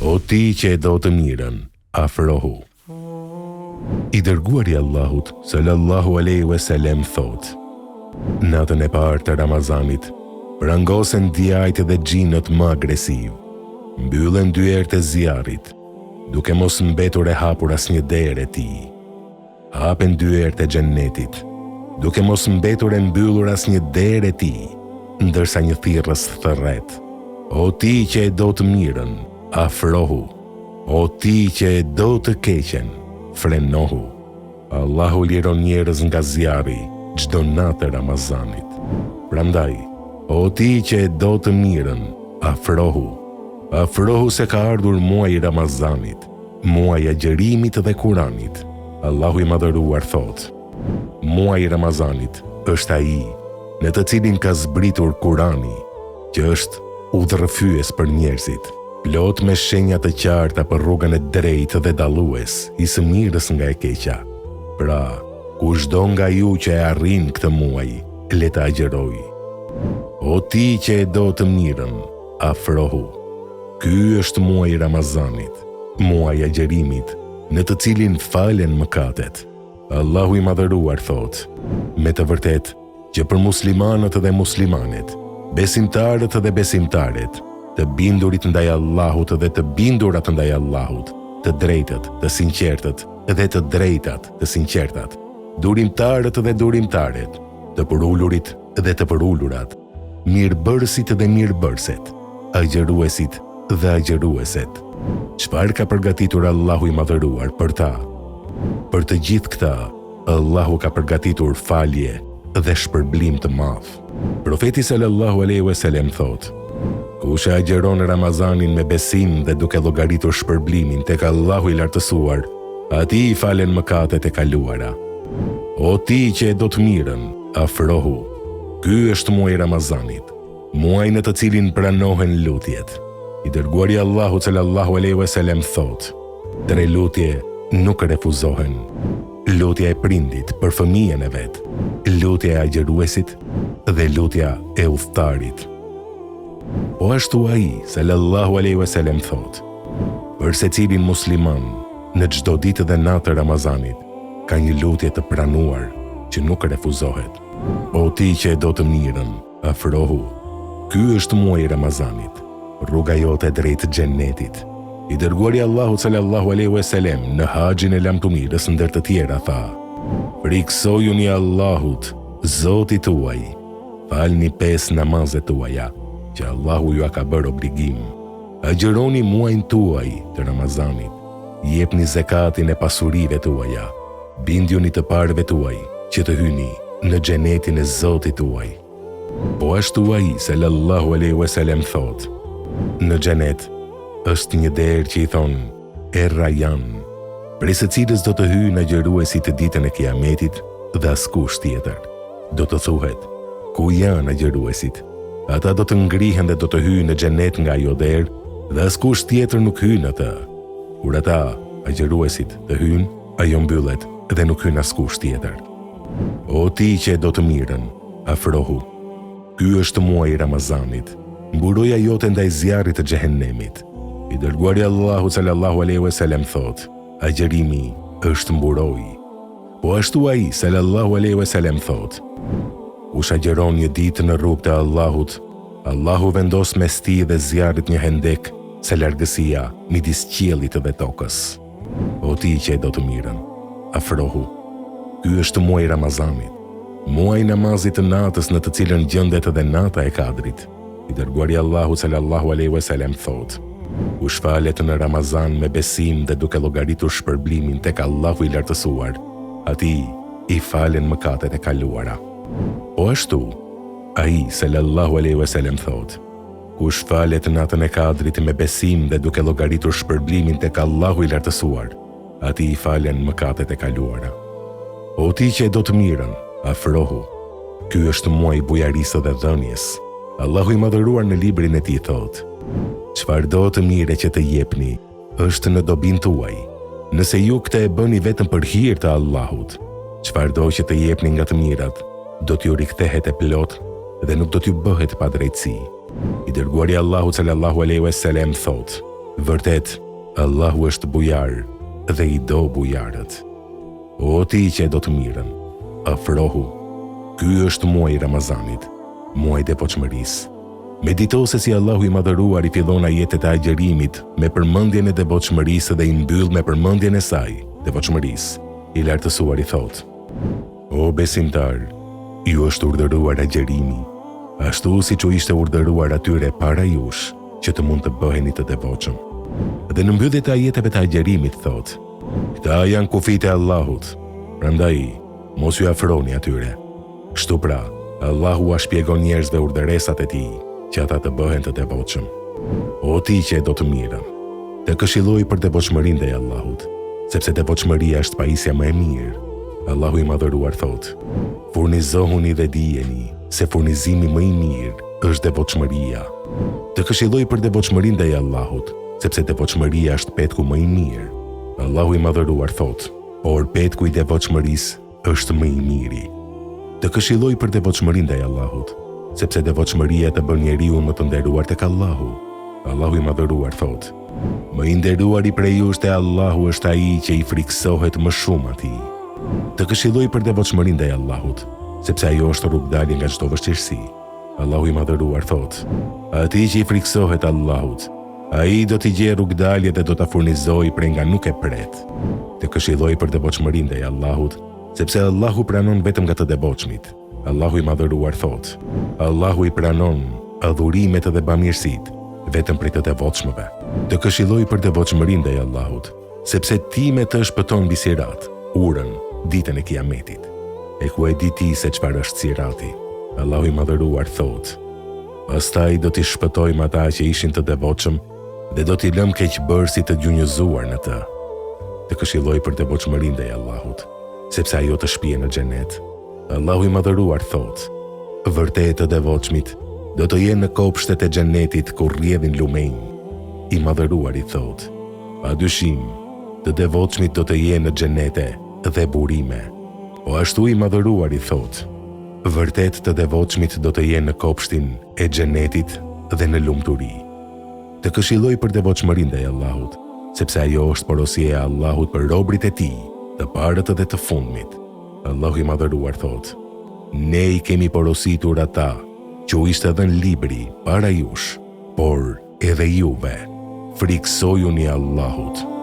O ti që e do të mirën, afrohu. I dërguari Allahut, sallallahu alaihi wasallam, thot: natën e parë të Ramazanit, prangosen djajtë dhe xhinët më agresiv, mbyllen dyert e zjarrit, duke mos mbetur e hapur asnjë derë e tij. Hapen dyert e xhennetit, duke mos mbetur e mbyllur asnjë derë e tij, ndërsa një thirrës thërret: o ti që e do të mirën, afrohu. O ti që e do të keqen, frenohu. Allahu liron njerëz nga zjarri çdo natë Ramazanit. Prandaj, o ti që e do të mirën, afrohu. Afrohu se ka ardhur muaji i Ramazanit, muaji i agjerimit dhe Kuranit. Allahu i madhëruar thot: muaji i Ramazanit është ai në të cilin ka zbritur Kurani, që është udhërrëfyes për njerëzit, plot me shenja të qarta për rrugën e drejtë dhe dallues i së mirës nga e keqja. Pra, kushdo nga ju që e arrin këtë muaj, le ta agjeroj. O ti që e do të mirën, afrohu. Ky është muaji i Ramazanit, muaji i agjerimit, në të cilin falen mëkatet. Allahu i madhëruar thot: me të vërtet që për muslimanët dhe muslimanet, besimtarët dhe besimtaret, të bindurit ndaj Allahut dhe të bindurat ndaj Allahut, të drejtët, të sinqertët dhe të drejtat, të sinqertat, durimtarët dhe durimtaret, të përullurit dhe të përullurat, mirëbërësit dhe mirëbërëset, agjeruesit dhe agjerueset. Çfarë ka përgatitur Allahu i madhëruar për ta? Për të gjithë këta, Allahu ka përgatitur falje dhe shpërblim të madh. Profeti sallallahu alaihi wasallam thot: kush e agjeron Ramazanin me besim dhe duke llogaritur shpërblimin tek Allahu i lartësuar, atij i falen mëkatet e kaluara. O ti që e do të mirën, afrohu. Ky është muaji i Ramazanit, muaji në të cilin pranohen lutjet. I dërguari Allahu sallallahu alaihi wasallam thot: 3 lutje nuk refuzohen. Lutja e prindit për fëmijën e vet, lutja e agjeruesit dhe lutja e udhëtarit. Po ashtu ai sallallahu alaihi wasallam thot: për secilin musliman në çdo ditë dhe natë të Ramazanit ka një lutje të pranuar që nuk refuzohet. O ti që e do të mirën, afrohu. Ky është muaji i Ramazanit, rruga jote drejt xhennetit. I dërguari Allahu sallallahu alaihi wasallam në haxhin e lamtumirës ndër të tjera tha: friksojuni Allahut, Zotit tuaj, falni 5 namazet tuaja, që Allahu ju ka bërë obligim. Agjeroni muajin tuaj të Ramazanit, jepni zekatin e pasurive tuaja, bindjuni të parëve tuaj që të hyni në xhenetin e Zotit tuaj. Po ashtu ai sallallahu alaihi wasallam thot: në xhenet është një derë që i thonë Er-Rayyan, prej së cilës do të hyjnë agjeruesi të ditën e Kiametit dhe askush tjetër. Do të thuhet: ku janë agjeruesit? Ata do të ngrihen dhe do të hyjnë në xhenet nga ajo derë dhe askush tjetër nuk hyn atë. Kur ata agjeruesit të hyjnë, ajo mbyllet dhe nuk hyn askush tjetër. O ti që e do të mirën, afrohu. Ky është muaji i Ramazanit, mburoja jote ndaj zjarrit të xhehenemit. I dërguari Allahu sallallahu alaihi wasallam thot: agjerimi është mburojë. Po ashtu ai sallallahu alaihi wasallam thot: kush agjeron një ditë në rrugë të Allahut, Allahu vendos mes tij dhe zjarrit një hendek se largësia midis qiellit dhe tokës. O ti që e do të mirën, afrohu. Ky është muaji i Ramazanit, muaji i namazit të natës në të cilën gjendet edhe nata e Kadrit. I dërguari Allahu sallallahu alaihi wasallam thot: kush falet në Ramazan me besim dhe duke llogaritur shpërblimin tek Allahu i lartësuar, atij i falen mëkatet e kaluara. Po ashtu, ai sallallahu alaihi wasallam thot: kush falet natën e Kadrit me besim dhe duke llogaritur shpërblimin tek Allahu i lartësuar, atij i falen mëkatet e kaluara. O ti që e do të mirën, afrohu. Ky është muaji i bujarisë dhe dhënies. Allahu i madhëruar në librin e tij thot: çfarëdo të mire që të jepni është në dobin tuaj, nëse ju këtë e bëni vetëm për hir të Allahut. Çfarëdo që të jepni nga të mirat, do t'ju rikthehet e plot dhe nuk do t'ju bëhet pa drejtësi. I dërguari Allahu sallallahu alaihi wasallam thot: Vërtet, Allahu është bujar dhe i do bujarët. O ti që e do të mirën, afrohu. Ky është muaji i Ramazanit, muaji i devotshmërisë. Medito se si Allahu i madhëruar i fillon ajetet e agjerimit me përmendjen e devotshmërisë dhe i mbyll me përmendjen e saj, devotshmërisë. I lartësuar i thot: O besimtar, ju është urdhëruar agjerimi, ashtu siç u ishte urdhëruar atyre para jush, që të mund të bëheni të devotshëm. Dhe në mbyllje të ajeteve të agjerimit thot: Këta janë kufit e Allahut, prandaj mos ju afroni atyre. Kështu pra, Allahu a shpjegon njerëzve urdhëresat e tij, që ata të bëhen të devotshëm. O ti që e do të mirën, të këshilloj për devotshmërinë ndaj Allahut, sepse devotshmëria është pajisja më e mirë. Allahu i madhëruar thot: Furnizohuni dhe dijeni se furnizimi më i mirë është devotshmëria. Të këshilloj për devotshmërinë ndaj Allahut, sepse devotshmëria është petku më i mirë. Allahu i madhëruar thot: Por petku i devotshmërisë është më i miri. Të këshilloj për devotshmërinë ndaj Allahut, sepse devotshmëria të bën njeriu më të nderuar tek Allahu. Allahu i madhëruar thot: Më i nderuari prej jush te Allahu është ai që i friksohet më shumë atij. Të këshilloj për devotshmërinë ndaj Allahut, sepse ajo është rrugdalje nga çdo vështirësi. Allahu i madhëruar thot: Atij që i friksohet Allahut, ai do t'i gjejë rrugdalje dhe do ta furnizojë prej nga nuk e pret. Të këshilloj për devotshmërinë ndaj Allahut, sepse Allahu pranon vetëm nga të devotshmit. Allahu i madhëruar thot: Allahu i pranon adhurimet dhe bamirësitë vetëm prej të devotshmëve. Të këshilloj për devotshmërinë ndaj Allahut, sepse ti me të shpëton mbi Sirat, urën, ditën e Kiametit. E ku e di ti se çfarë është Sirati? Allahu i madhëruar thot: Pastaj do t'i shpëtojmë ata që ishin të devotshëm dhe do t'i lëm keqbërësit të gjunjëzuar në të. Të këshilloj për devotshmërinë ndaj Allahut, sepse ajo të shpije në xhenet. Allahu i madhëruar thot: Vërtet të devotshmit do të jenë në kopshtet e xhenetit ku rrjedhin lumenj. I madhëruar i thot: Padyshim, të devotshmit do të jenë në xhenete dhe burime. Po ashtu i madhëruar i thot: Vërtet të devotshmit do të jenë në kopshtin e xhenetit dhe në lumturi. Të këshilloj për devotshmërinë ndaj Allahut, sepse ajo është porosia e Allahut për robërit e tij, të parët dhe të fundmit. Allahu i madhëruar thot: Ne i kemi porositur ata që u ishte dhënë libri para jush, por edhe juve friksojuni Allahut.